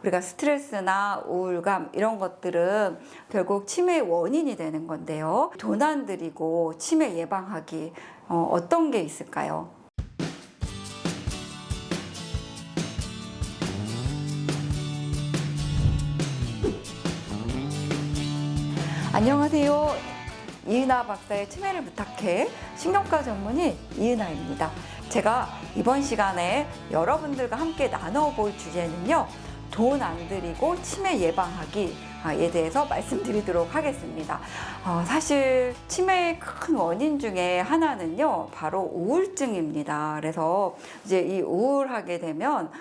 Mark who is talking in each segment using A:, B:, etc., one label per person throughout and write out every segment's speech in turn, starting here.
A: 우리가 스트레스나 우울감 이런 것들은 결국 치매의 원인이 되는 건데요. 돈 안 들이고 치매 예방하기 어떤 게 있을까요? 안녕하세요. 이은하 박사의 치매를 부탁해 신경과 전문의 이은하입니다. 제가 이번 시간에 여러분들과 함께 나눠볼 주제는요. 돈 안 들이고 치매 예방하기에 대해서 말씀드리도록 하겠습니다. 사실 치매의 큰 원인 중에 하나는요, 바로 우울증입니다. 그래서 이제 이 우울하게 되면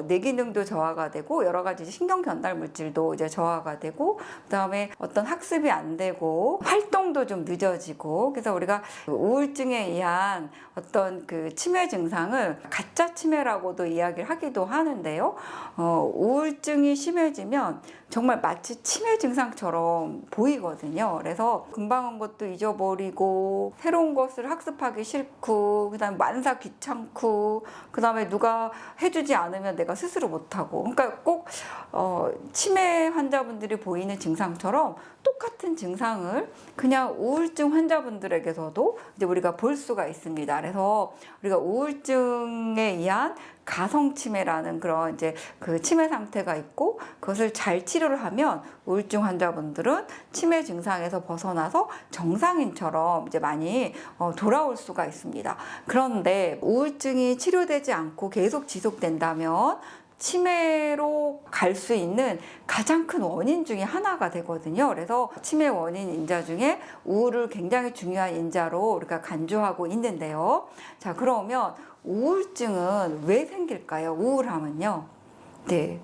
A: 뇌 기능도 저하가 되고 여러 가지 신경 전달 물질도 이제 저하가 되고 그다음에 어떤 학습이 안 되고 활동도 좀 늦어지고 그래서 우리가 우울증에 의한 어떤 그 치매 증상을 가짜 치매라고도 이야기를 하기도 하는데요. 우울증이 심해지면 정말 마치 치매 증상처럼 보이거든요. 그래서 금방 온 것도 잊어버리고 새로운 것을 학습하기 싫고 그다음에 만사 귀찮고 그다음에 누가 해주지 않으면 내가 스스로 못하고 그러니까 꼭 치매 환자분들이 보이는 증상처럼 똑같은 증상을 그냥 우울증 환자분들에게서도 이제 우리가 볼 수가 있습니다. 그래서 우리가 우울증에 의한 가성치매라는 그런 이제 그 치매 상태가 있고 그것을 잘 치료를 하면 우울증 환자분들은 치매 증상에서 벗어나서 정상인처럼 이제 많이 돌아올 수가 있습니다. 그런데 우울증이 치료되지 않고 계속 지속된다면 치매로 갈 수 있는 가장 큰 원인 중에 하나가 되거든요. 그래서 치매 원인 인자 중에 우울을 굉장히 중요한 인자로 우리가 간주하고 있는데요. 자, 그러면 우울증은 왜 생길까요? 우울함은요. 네.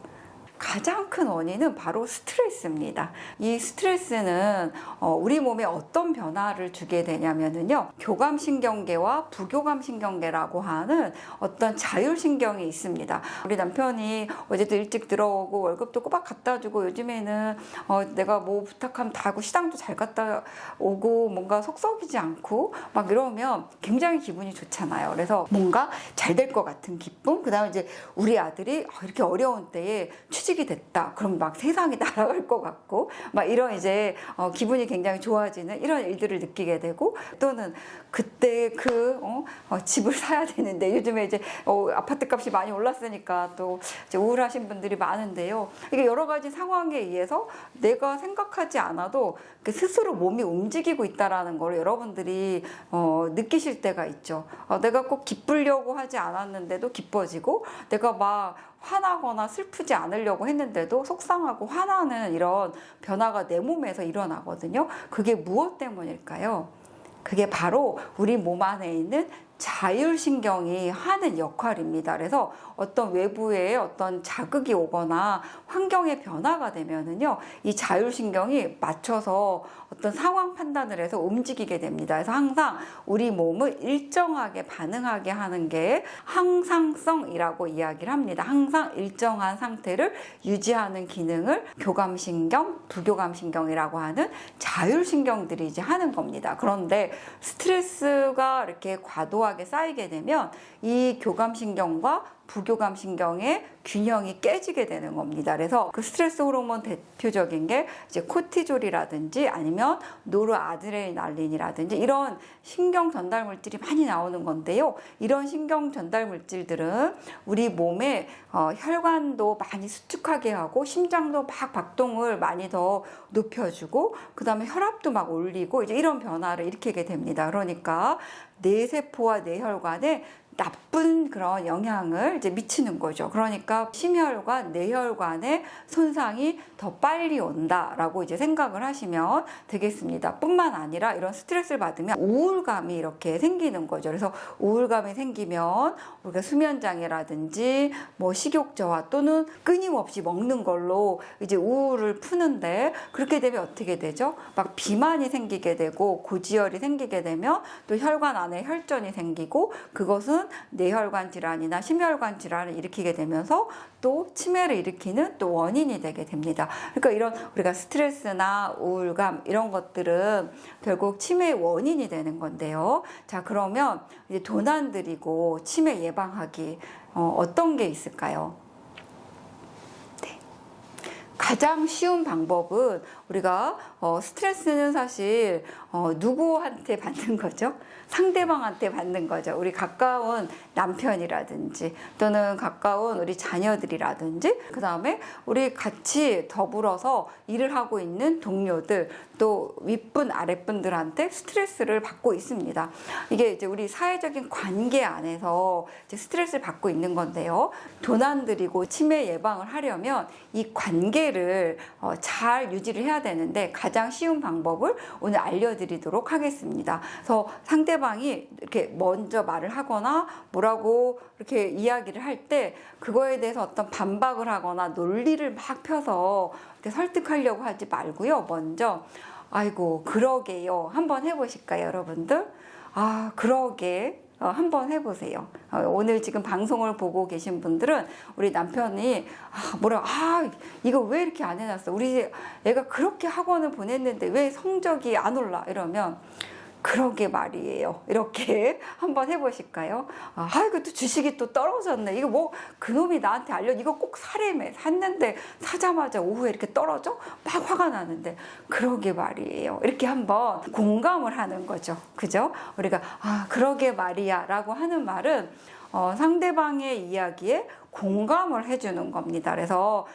A: 가장 큰 원인은 바로 스트레스입니다. 이 스트레스는 우리 몸에 어떤 변화를 주게 되냐면요. 교감신경계와 부교감신경계라고 하는 어떤 자율신경이 있습니다. 우리 남편이 어제도 일찍 들어오고 월급도 꼬박 갖다 주고 요즘에는 내가 뭐 부탁하면 다 하고 시장도 잘 갔다 오고 뭔가 속썩이지 않고 막 이러면 굉장히 기분이 좋잖아요. 그래서 뭔가 잘 될 것 같은 기쁨, 그 다음에 이제 우리 아들이 이렇게 어려운 때에 취직이 됐다. 그럼 막 세상이 날아갈 것 같고 막 이런 이제 기분이 굉장히 좋아지는 이런 일들을 느끼게 되고 또는 그때 집을 사야 되는데 요즘에 이제 아파트 값이 많이 올랐으니까 또 이제 우울하신 분들이 많은데요. 이게 여러 가지 상황에 의해서 내가 생각하지 않아도 스스로 몸이 움직이고 있다라는 걸 여러분들이 느끼실 때가 있죠. 내가 꼭 기쁘려고 하지 않았는데도 기뻐지고 내가 막 화나거나 슬프지 않으려고 했는데도 속상하고 화나는 이런 변화가 내 몸에서 일어나거든요. 그게 무엇 때문일까요? 그게 바로 우리 몸 안에 있는 자율신경이 하는 역할입니다. 그래서 어떤 외부에 어떤 자극이 오거나 환경의 변화가 되면은요, 이 자율신경이 맞춰서 어떤 상황 판단을 해서 움직이게 됩니다. 그래서 항상 우리 몸을 일정하게 반응하게 하는 게 항상성이라고 이야기를 합니다. 항상 일정한 상태를 유지하는 기능을 교감신경, 부교감신경이라고 하는 자율신경들이 이제 하는 겁니다. 그런데 스트레스가 이렇게 과도하게 쌓이게 되면 이 교감신경과 부교감신경의 균형이 깨지게 되는 겁니다. 그래서 그 스트레스 호르몬 대표적인 게 이제 코티졸이라든지 아니면 노르아드레날린이라든지 이런 신경 전달 물질이 많이 나오는 건데요. 이런 신경 전달 물질들은 우리 몸에 혈관도 많이 수축하게 하고 심장도 막 박동을 많이 더 높여주고 그 다음에 혈압도 막 올리고 이제 이런 변화를 일으키게 됩니다. 그러니까 뇌세포와 뇌혈관에 나쁜 그런 영향을 이제 미치는 거죠. 그러니까 심혈관, 뇌혈관의 손상이 더 빨리 온다라고 이제 생각을 하시면 되겠습니다. 뿐만 아니라 이런 스트레스를 받으면 우울감이 이렇게 생기는 거죠. 그래서 우울감이 생기면 우리가 수면장애라든지 뭐 식욕저하 또는 끊임없이 먹는 걸로 이제 우울을 푸는데 그렇게 되면 어떻게 되죠? 막 비만이 생기게 되고 고지혈이 생기게 되면 또 혈관 안에 혈전이 생기고 그것은 뇌혈관 질환이나 심혈관 질환을 일으키게 되면서 또 치매를 일으키는 또 원인이 되게 됩니다. 그러니까 이런 우리가 스트레스나 우울감 이런 것들은 결국 치매의 원인이 되는 건데요. 자, 그러면 이제 돈 안 들이고 치매 예방하기 어떤 게 있을까요? 네. 가장 쉬운 방법은 우리가 스트레스는 사실 누구한테 받는 거죠? 상대방한테 받는 거죠. 우리 가까운 남편이라든지 또는 가까운 우리 자녀들이라든지 그 다음에 우리 같이 더불어서 일을 하고 있는 동료들 또 윗분 아랫분들한테 스트레스를 받고 있습니다. 이게 이제 우리 사회적인 관계 안에서 이제 스트레스를 받고 있는 건데요. 돈 안 들이고 치매 예방을 하려면 이 관계를 잘 유지를 해야 되는데 가장 쉬운 방법을 오늘 알려드리도록 하겠습니다. 그래서 상대방이 이렇게 먼저 말을 하거나 뭐라고 이렇게 이야기를 할 때 그거에 대해서 어떤 반박을 하거나 논리를 막 펴서 이렇게 설득하려고 하지 말고요. 먼저 아이고 그러게요. 한번 해보실까요, 여러분들? 아 그러게. 한번 해보세요. 오늘 지금 방송을 보고 계신 분들은 우리 남편이 이거 왜 이렇게 안 해놨어? 우리 애가 그렇게 학원을 보냈는데 왜 성적이 안 올라? 이러면 그러게 말이에요. 이렇게 한번 해보실까요? 이거 또 주식이 또 떨어졌네. 이거 뭐 그놈이 나한테 이거 꼭 사래매. 샀는데 사자마자 오후에 이렇게 떨어져? 막 화가 나는데 그러게 말이에요. 이렇게 한번 공감을 하는 거죠. 그죠? 우리가 그러게 말이야 라고 하는 말은 상대방의 이야기에 공감을 해주는 겁니다. 그래서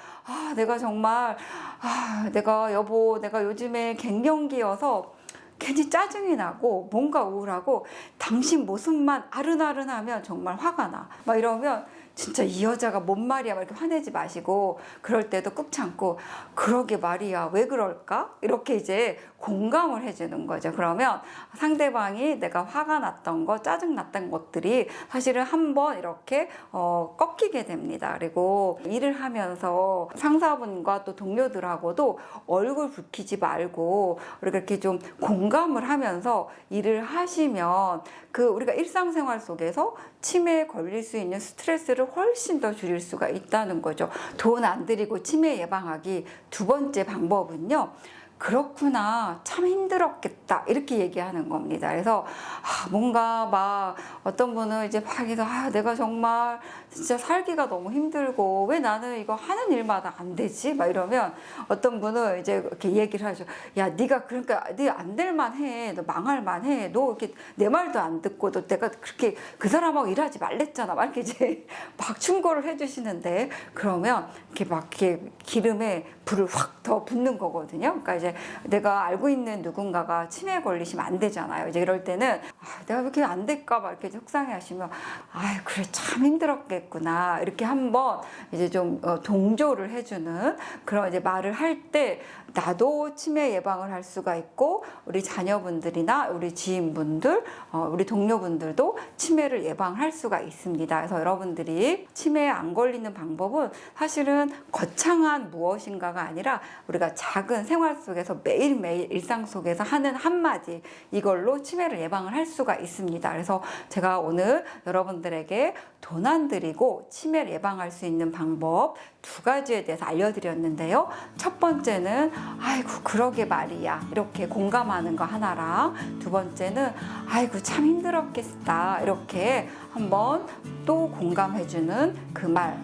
A: 내가 정말 내가 요즘에 갱년기여서 괜히 짜증이 나고 뭔가 우울하고 당신 모습만 아른아른하면 정말 화가 나. 막 이러면 진짜 이 여자가 뭔 말이야 막 이렇게 화내지 마시고 그럴 때도 꾹 참고 그러게 말이야 왜 그럴까? 이렇게 이제 공감을 해주는 거죠. 그러면 상대방이 내가 화가 났던 거 짜증 났던 것들이 사실은 한번 이렇게 꺾이게 됩니다. 그리고 일을 하면서 상사분과 또 동료들하고도 얼굴 붉히지 말고 우리가 이렇게 좀 공감을 하면서 일을 하시면 우리가 일상생활 속에서 치매에 걸릴 수 있는 스트레스를 훨씬 더 줄일 수가 있다는 거죠. 돈 안 들이고 치매 예방하기 두 번째 방법은요. 그렇구나. 참 힘들었겠다. 이렇게 얘기하는 겁니다. 그래서 뭔가 막 어떤 분은 이제 막 해서 내가 정말 진짜 살기가 너무 힘들고 왜 나는 이거 하는 일마다 안 되지? 막 이러면 어떤 분은 이제 이렇게 얘기를 하죠. 야, 네가 그러니까 네 안 될만 해. 너 망할만 해. 너 이렇게 내 말도 안 듣고 너 내가 그렇게 그 사람하고 일하지 말랬잖아. 막 이렇게 이제 막 충고를 해주시는데 그러면 이렇게 기름에 불을 확 더 붓는 거거든요. 그러니까 이제 내가 알고 있는 누군가가 치매에 걸리시면 안 되잖아요. 이제 이럴 때는 내가 왜 이렇게 안 될까 막 이렇게 속상해 하시면 그래 참 힘들었겠구나. 이렇게 한번 이제 좀 동조를 해주는 그런 이제 말을 할 때 나도 치매 예방을 할 수가 있고 우리 자녀분들이나 우리 지인분들, 우리 동료분들도 치매를 예방할 수가 있습니다. 그래서 여러분들이 치매에 안 걸리는 방법은 사실은 거창한 무엇인가가 아니라 우리가 작은 생활 속에서 매일매일 일상 속에서 하는 한마디 이걸로 치매를 예방을 할 수가 있습니다. 그래서 제가 오늘 여러분들에게 돈 안 들이고 치매를 예방할 수 있는 방법 두 가지에 대해서 알려드렸는데요. 첫 번째는 아이고 그러게 말이야 이렇게 공감하는 거 하나랑 두 번째는 아이고 참 힘들었겠다 이렇게 한번 또 공감해주는 그 말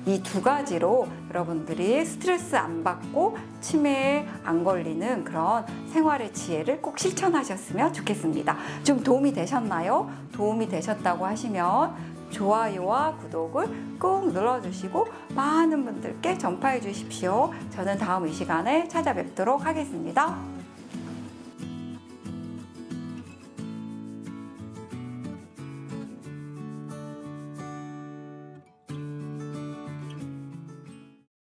A: 이 두 가지로 여러분들이 스트레스 안 받고 치매에 안 걸리는 그런 생활의 지혜를 꼭 실천하셨으면 좋겠습니다. 좀 도움이 되셨나요? 도움이 되셨다고 하시면 좋아요와 구독을 꾹 눌러주시고 많은 분들께 전파해 주십시오. 저는 다음 이 시간에 찾아뵙도록 하겠습니다.